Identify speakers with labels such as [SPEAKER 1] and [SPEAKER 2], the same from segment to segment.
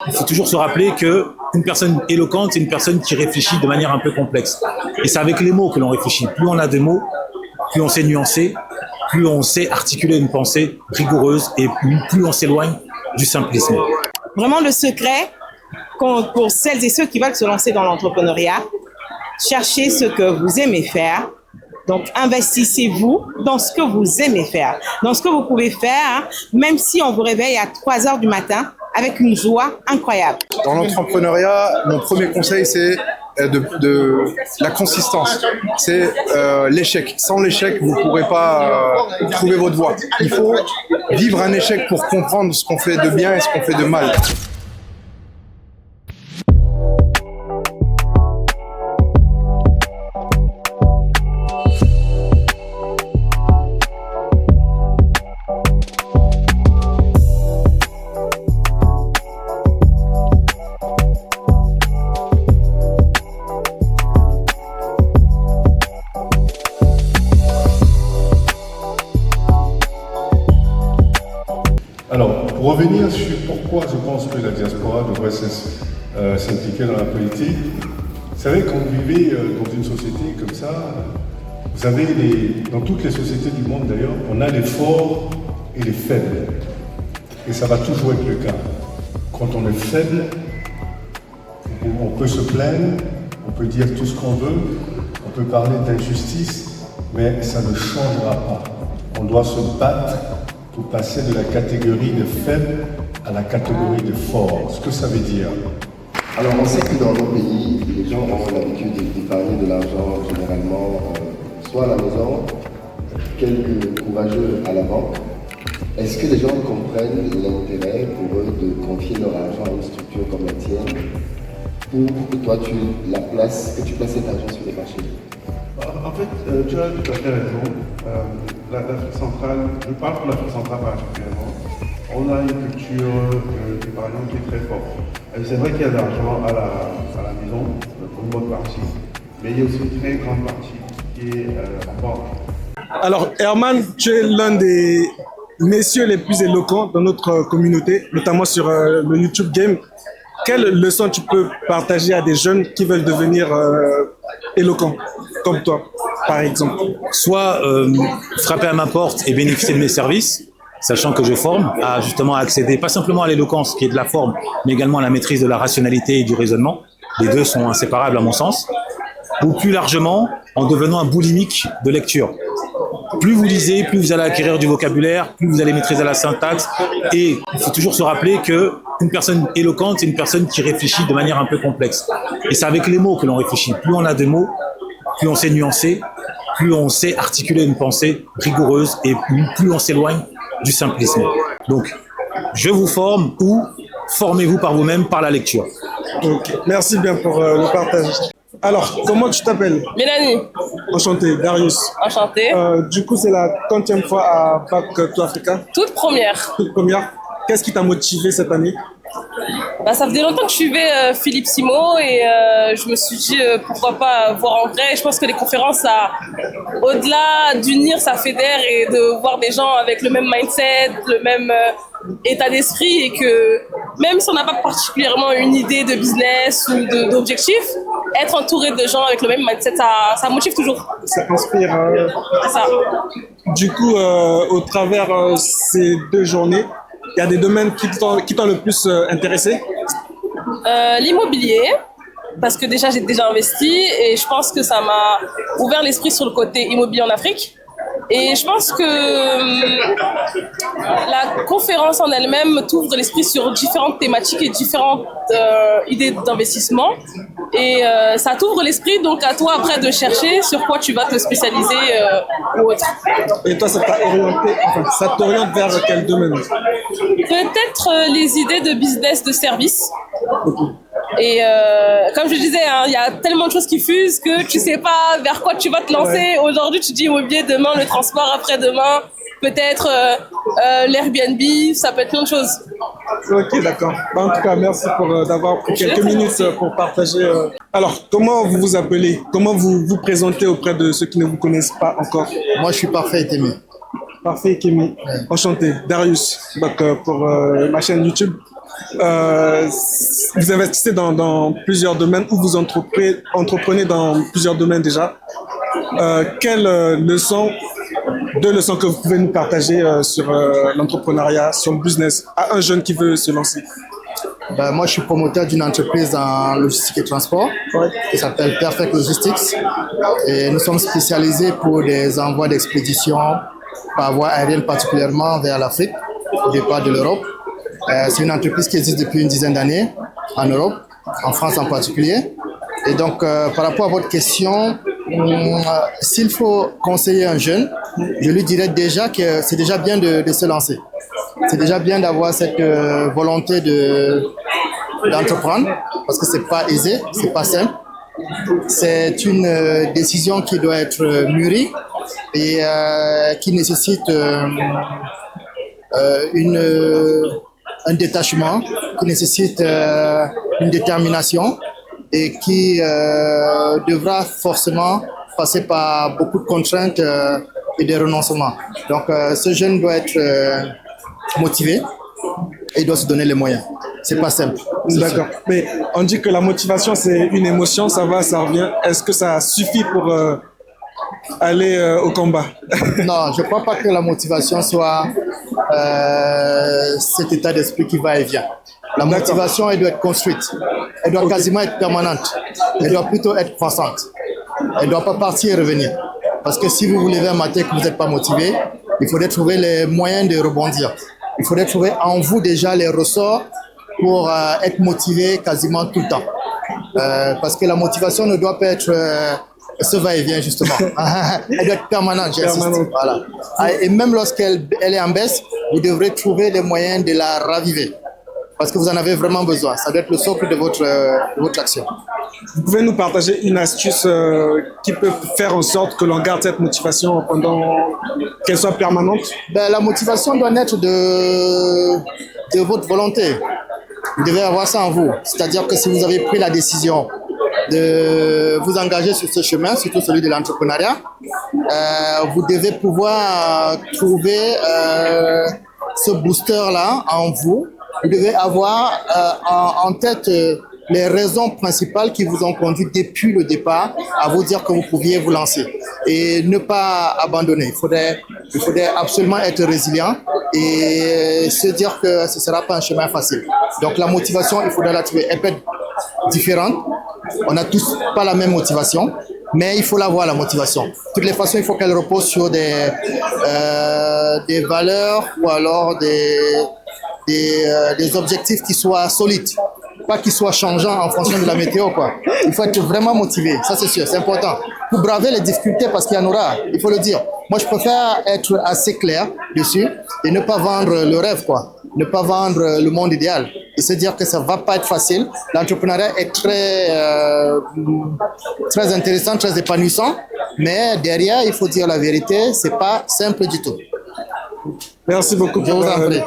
[SPEAKER 1] Il faut toujours se rappeler qu'une personne éloquente, c'est une personne qui réfléchit de manière un peu complexe. Et c'est avec les mots que l'on réfléchit. Plus on a de mots, plus on sait nuancer, plus on sait articuler une pensée rigoureuse et plus on s'éloigne du simplisme.
[SPEAKER 2] Vraiment le secret pour celles et ceux qui veulent se lancer dans l'entrepreneuriat, cherchez ce que vous aimez faire. Donc, investissez-vous dans ce que vous aimez faire, dans ce que vous pouvez faire, même si on vous réveille à 3 heures du matin avec une joie incroyable.
[SPEAKER 3] Dans l'entrepreneuriat, mon premier conseil, c'est de la consistance. C'est l'échec. Sans l'échec, vous ne pourrez pas trouver votre voie. Il faut vivre un échec pour comprendre ce qu'on fait de bien et ce qu'on fait de mal.
[SPEAKER 4] Alors, pour revenir sur pourquoi je pense que la diaspora devrait s'impliquer dans la politique, vous savez, quand vous vivez dans une société comme ça, vous avez dans toutes les sociétés du monde d'ailleurs, on a les forts et les faibles. Et ça va toujours être le cas. Quand on est faible, on peut se plaindre, on peut dire tout ce qu'on veut, on peut parler d'injustice, mais ça ne changera pas. On doit se battre pour passer de la catégorie de faible à la catégorie de fort. Ce que ça veut dire.
[SPEAKER 5] Alors on sait que dans nos pays, les gens ont l'habitude d'épargner de l'argent généralement soit à la maison, quelques courageux à la banque. Est-ce que les gens comprennent l'intérêt pour eux de confier leur argent à une structure comme la tienne pour que toi tu places cet argent sur les marchés?
[SPEAKER 6] En fait, tu as tout à fait raison. L'Afrique centrale, je parle pour l'Afrique centrale particulièrement, on a une culture d'épargne qui est très forte. C'est vrai qu'il y a de l'argent à la maison, pour une bonne partie, mais il y a aussi une très grande partie qui est en banque.
[SPEAKER 7] Alors, Herman, tu es l'un des messieurs les plus éloquents dans notre communauté, notamment sur le YouTube Game. Quelle leçon tu peux partager à des jeunes qui veulent devenir éloquents, comme toi, par exemple?
[SPEAKER 1] Soit frapper à ma porte et bénéficier de mes services, sachant que je forme à justement accéder pas simplement à l'éloquence qui est de la forme, mais également à la maîtrise de la rationalité et du raisonnement. Les deux sont inséparables à mon sens. Ou plus largement, en devenant un boulimique de lecture. Plus vous lisez, plus vous allez acquérir du vocabulaire, plus vous allez maîtriser la syntaxe. Et il faut toujours se rappeler qu'une personne éloquente, c'est une personne qui réfléchit de manière un peu complexe. Et c'est avec les mots que l'on réfléchit. Plus on a de mots, plus on sait nuancer, plus on sait articuler une pensée rigoureuse et plus on s'éloigne du simplisme. Donc, je vous forme ou formez-vous par vous-même par la lecture.
[SPEAKER 7] Okay. Merci bien pour le partage. Alors, comment tu t'appelles?
[SPEAKER 8] Mélanie.
[SPEAKER 7] Enchanté, Darius.
[SPEAKER 8] Enchanté.
[SPEAKER 7] Du coup, c'est la 30e fois à Bac to Africa?
[SPEAKER 8] Toute première.
[SPEAKER 7] Toute première. Qu'est-ce qui t'a motivé cette année?
[SPEAKER 8] Ça faisait longtemps que je suivais Philippe Simo et je me suis dit pourquoi pas voir en vrai. Je pense que les conférences, au-delà d'unir, ça fédère et de voir des gens avec le même mindset, le même état d'esprit et que même si on n'a pas particulièrement une idée de business ou d'objectif, être entouré de gens avec le même mindset, ça motive toujours.
[SPEAKER 7] Ça inspire.
[SPEAKER 8] C'est ça.
[SPEAKER 7] Du coup, au travers ces 2 journées, il y a des domaines qui t'ont le plus intéressé?
[SPEAKER 8] L'immobilier, parce que déjà j'ai déjà investi et je pense que ça m'a ouvert l'esprit sur le côté immobilier en Afrique. Et je pense que la conférence en elle-même t'ouvre l'esprit sur différentes thématiques et différentes idées d'investissement. Et ça t'ouvre l'esprit donc à toi après de chercher sur quoi tu vas te spécialiser ou autre.
[SPEAKER 7] Et toi, ça t'oriente vers quel domaine?
[SPEAKER 8] Peut-être les idées de business de service. Et comme je disais, il y a tellement de choses qui fusent que tu sais pas vers quoi tu vas te lancer. Ouais. Aujourd'hui, tu dis immobilier, demain le transport, après-demain peut-être l'Airbnb, ça peut être plein de choses.
[SPEAKER 7] Ok, d'accord. En tout cas, merci d'avoir pris quelques minutes pour partager. Alors, comment vous vous appelez? Comment vous vous présentez auprès de ceux qui ne vous connaissent pas encore?
[SPEAKER 3] Moi, je suis Parfait Ekemi.
[SPEAKER 7] Parfait Ekemi. Ouais. Enchanté. Darius, donc, pour ma chaîne YouTube. Vous investissez dans plusieurs domaines ou vous entreprenez dans plusieurs domaines déjà. Quelles deux leçons que vous pouvez nous partager sur l'entrepreneuriat, sur le business, à un jeune qui veut se lancer?
[SPEAKER 9] Ben, moi, je suis promoteur d'une entreprise en logistique et transport qui s'appelle Perfect Logistics. Et nous sommes spécialisés pour des envois d'expédition par voie aérienne, particulièrement vers l'Afrique, au départ de l'Europe. C'est une entreprise qui existe depuis une dizaine d'années en Europe, en France en particulier. Et donc, par rapport à votre question, s'il faut conseiller un jeune, je lui dirais déjà que c'est déjà bien de se lancer. C'est déjà bien d'avoir cette volonté d'entreprendre, parce que c'est pas aisé, c'est pas simple. C'est une décision qui doit être mûrie et qui nécessite un détachement, qui nécessite une détermination et qui devra forcément passer par beaucoup de contraintes et des renoncements. Donc ce jeune doit être motivé et il doit se donner les moyens. C'est pas simple.
[SPEAKER 7] D'accord. Mais on dit que la motivation, c'est une émotion, ça va, ça revient. Est-ce que ça suffit pour aller au combat?
[SPEAKER 9] Non, je ne crois pas que la motivation soit cet état d'esprit qui va et vient. La motivation, elle doit être construite. Elle doit quasiment être permanente. Elle doit plutôt être croissante. Elle ne doit pas partir et revenir. Parce que si vous vous levez un matin et que vous n'êtes pas motivé, il faudrait trouver les moyens de rebondir. Il faudrait trouver en vous déjà les ressorts pour être motivé quasiment tout le temps. Parce que la motivation ne doit pas être ce va-et-vient justement. Elle doit être permanente, j'insiste. Voilà. Et même lorsqu'elle est en baisse, vous devrez trouver les moyens de la raviver. Parce que vous en avez vraiment besoin. Ça doit être le socle de votre action.
[SPEAKER 7] Vous pouvez nous partager une astuce qui peut faire en sorte que l'on garde cette motivation pendant qu'elle soit permanente?
[SPEAKER 9] Ben, la motivation doit naître de votre volonté. Vous devez avoir ça en vous. C'est-à-dire que si vous avez pris la décision de vous engager sur ce chemin, surtout celui de l'entrepreneuriat, vous devez pouvoir trouver ce booster-là en vous. Vous devez avoir en tête les raisons principales qui vous ont conduit depuis le départ à vous dire que vous pouviez vous lancer et ne pas abandonner. Il faudrait absolument être résilient et se dire que ce ne sera pas un chemin facile. Donc la motivation, il faudra la trouver. Elle peut être différente. On n'a tous pas la même motivation, mais il faut l'avoir, la motivation. De toutes les façons, il faut qu'elle repose sur des valeurs ou alors des objectifs qui soient solides, pas qui soient changeants en fonction de la météo, quoi. Il faut être vraiment motivé, ça c'est sûr, c'est important. Pour braver les difficultés, parce qu'il y en aura, il faut le dire. Moi, je préfère être assez clair dessus et ne pas vendre le rêve, quoi. Ne pas vendre le monde idéal et se dire que ça va pas être facile. L'entrepreneuriat est très intéressant, très épanouissant, mais derrière, il faut dire la vérité, c'est pas simple du tout.
[SPEAKER 7] Merci beaucoup.
[SPEAKER 9] Je vous en prie.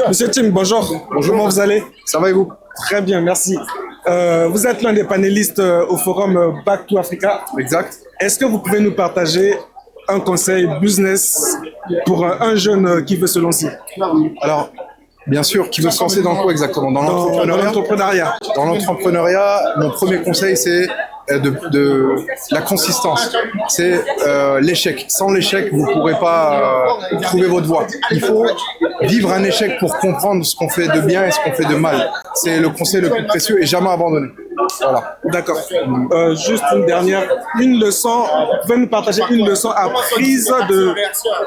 [SPEAKER 7] Monsieur Tim, bonjour.
[SPEAKER 3] Bonjour.
[SPEAKER 7] Comment vous allez?
[SPEAKER 3] Ça va et vous?
[SPEAKER 7] Très bien, merci. Vous êtes l'un des panélistes au forum Back to Africa.
[SPEAKER 3] Exact.
[SPEAKER 7] Est-ce que vous pouvez nous partager un conseil business pour un jeune qui veut se lancer?
[SPEAKER 3] Alors, bien sûr, qui veut se lancer dans quoi exactement? Dans l'entrepreneuriat. Dans l'entrepreneuriat, mon premier conseil, c'est de la consistance. C'est l'échec. Sans l'échec, vous ne pourrez pas trouver votre voie. Il faut vivre un échec pour comprendre ce qu'on fait de bien et ce qu'on fait de mal. C'est le conseil le plus précieux et jamais abandonner. Voilà.
[SPEAKER 7] D'accord. Juste une dernière, une leçon. Vous pouvez nous partager une leçon apprise de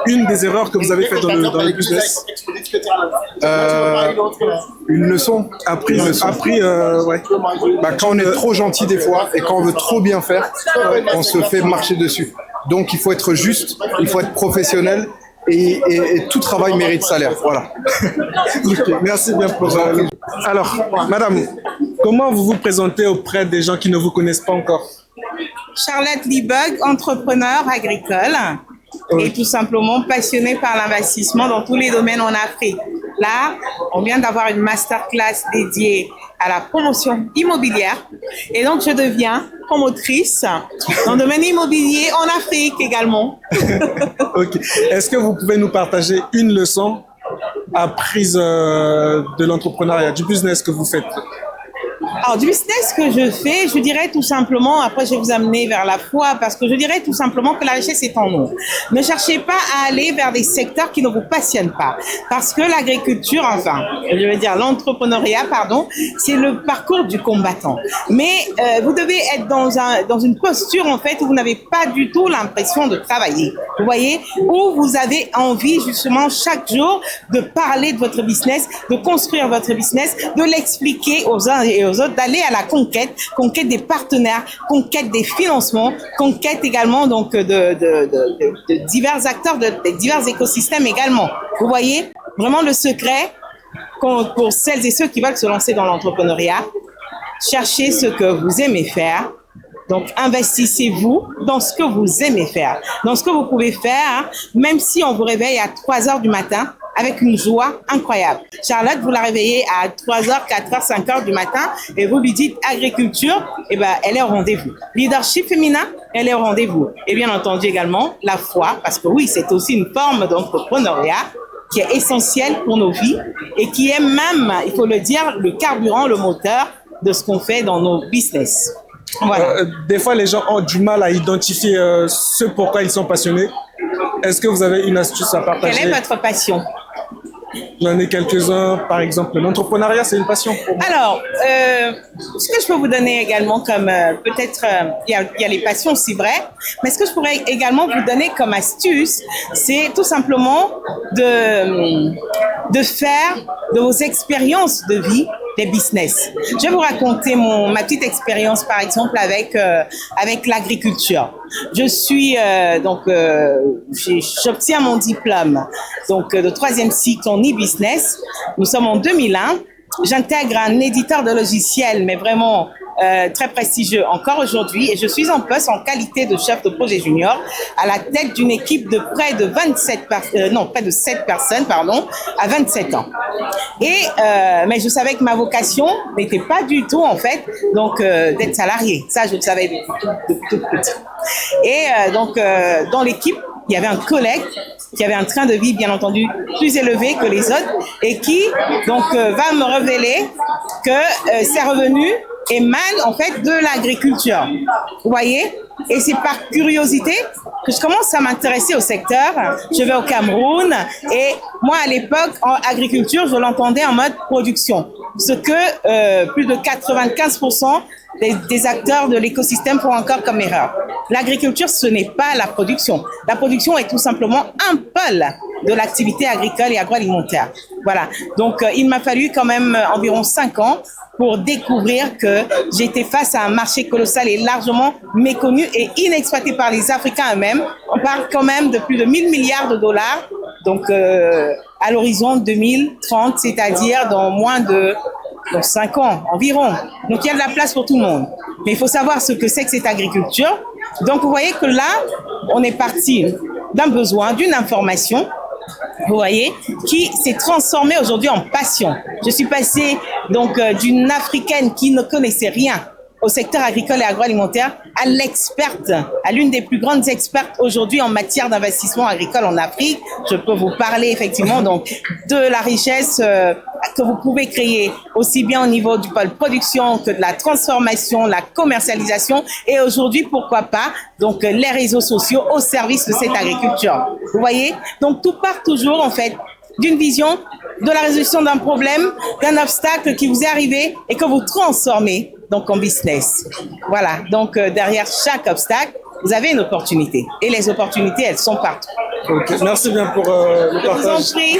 [SPEAKER 7] une des erreurs que vous avez faites dans le business?
[SPEAKER 3] Une leçon
[SPEAKER 7] appris, ouais.
[SPEAKER 3] Bah, quand on est trop gentil des fois et quand on veut trop bien faire, on se fait marcher dessus. Donc il faut être juste, il faut être professionnel et tout travail mérite salaire. Voilà.
[SPEAKER 7] Okay, merci bien pour ça. Alors, madame, comment vous vous présentez auprès des gens qui ne vous connaissent pas encore?
[SPEAKER 2] Charlotte Liebug, entrepreneur agricole et tout simplement passionnée par l'investissement dans tous les domaines en Afrique. Là, on vient d'avoir une masterclass dédiée à la promotion immobilière et donc je deviens promotrice dans le domaine immobilier en Afrique également.
[SPEAKER 7] Ok. Est-ce que vous pouvez nous partager une leçon apprise de l'entrepreneuriat, du business que vous faites?
[SPEAKER 2] Alors, du business que je fais, je dirais tout simplement, après je vais vous amener vers la foi, parce que je dirais tout simplement que la richesse est en nous. Ne cherchez pas à aller vers des secteurs qui ne vous passionnent pas. Parce que l'agriculture, enfin, je veux dire l'entrepreneuriat, pardon, c'est le parcours du combattant. Mais vous devez être dans une posture, en fait, où vous n'avez pas du tout l'impression de travailler. Vous voyez, où vous avez envie, justement, chaque jour, de parler de votre business, de construire votre business, de l'expliquer aux uns et aux autres, d'aller à la conquête des partenaires, conquête des financements, conquête également donc de divers acteurs, de divers écosystèmes également. Vous voyez, vraiment le secret pour celles et ceux qui veulent se lancer dans l'entrepreneuriat, cherchez ce que vous aimez faire. Donc, investissez-vous dans ce que vous aimez faire, dans ce que vous pouvez faire, même si on vous réveille à 3 heures du matin, avec une joie incroyable. Charlotte, vous la réveillez à 3h, 4h, 5h du matin et vous lui dites agriculture, et ben, elle est au rendez-vous. Leadership féminin, elle est au rendez-vous. Et bien entendu également, la foi, parce que oui, c'est aussi une forme d'entrepreneuriat qui est essentielle pour nos vies et qui est même, il faut le dire, le carburant, le moteur de ce qu'on fait dans nos business. Voilà.
[SPEAKER 7] Des fois, les gens ont du mal à identifier ce pourquoi ils sont passionnés. Est-ce que vous avez une astuce à partager?
[SPEAKER 2] Quelle est votre passion?
[SPEAKER 7] J'en ai quelques-uns, par exemple. L'entrepreneuriat, c'est une passion pour moi.
[SPEAKER 2] Alors, ce que je peux vous donner également comme, peut-être, il y a les passions, c'est vrai, mais ce que je pourrais également vous donner comme astuce, c'est tout simplement de faire de vos expériences de vie des business. Je vais vous raconter ma petite expérience, par exemple, avec l'agriculture. Je suis j'obtiens mon diplôme donc de 3e cycle en e-business. Nous sommes en 2001. J'intègre un éditeur de logiciels, mais vraiment très prestigieux encore aujourd'hui, et je suis en poste en qualité de chef de projet junior à la tête d'une équipe de près de 7 personnes, à 27 ans. Mais je savais que ma vocation n'était pas du tout, en fait, donc d'être salarié. Ça, je le savais depuis toute petite. Et dans l'équipe, il y avait un collègue qui avait un train de vie, bien entendu, plus élevé que les autres et qui, donc, va me révéler que ses revenus émanent, en fait, de l'agriculture. Vous voyez? Et c'est par curiosité que je commence à m'intéresser au secteur. Je vais au Cameroun et moi, à l'époque, en agriculture, je l'entendais en mode production. Ce que plus de 95% des acteurs de l'écosystème font encore comme erreur. L'agriculture, ce n'est pas la production. La production est tout simplement un pôle de l'activité agricole et agroalimentaire. Voilà. Donc, il m'a fallu quand même environ 5 ans pour découvrir que j'étais face à un marché colossal et largement méconnu et inexploité par les Africains eux-mêmes. On parle quand même de plus de 1000 milliards de dollars, donc à l'horizon 2030, c'est-à-dire dans moins de 5 ans environ. Donc il y a de la place pour tout le monde. Mais il faut savoir ce que c'est que cette agriculture. Donc vous voyez que là, on est parti d'un besoin, d'une information, vous voyez, qui s'est transformée aujourd'hui en passion. Je suis passée donc d'une Africaine qui ne connaissait rien au secteur agricole et agroalimentaire à l'experte, à l'une des plus grandes expertes aujourd'hui en matière d'investissement agricole en Afrique. Je peux vous parler effectivement donc de la richesse que vous pouvez créer aussi bien au niveau du pôle production que de la transformation, la commercialisation et aujourd'hui, pourquoi pas, donc les réseaux sociaux au service de cette agriculture. Vous voyez? Donc tout part toujours en fait d'une vision, de la résolution d'un problème, d'un obstacle qui vous est arrivé et que vous transformez donc en business. Voilà, donc derrière chaque obstacle, vous avez une opportunité. Et les opportunités, elles sont partout.
[SPEAKER 7] Okay. Merci bien pour le partage.
[SPEAKER 2] Je vous en prie.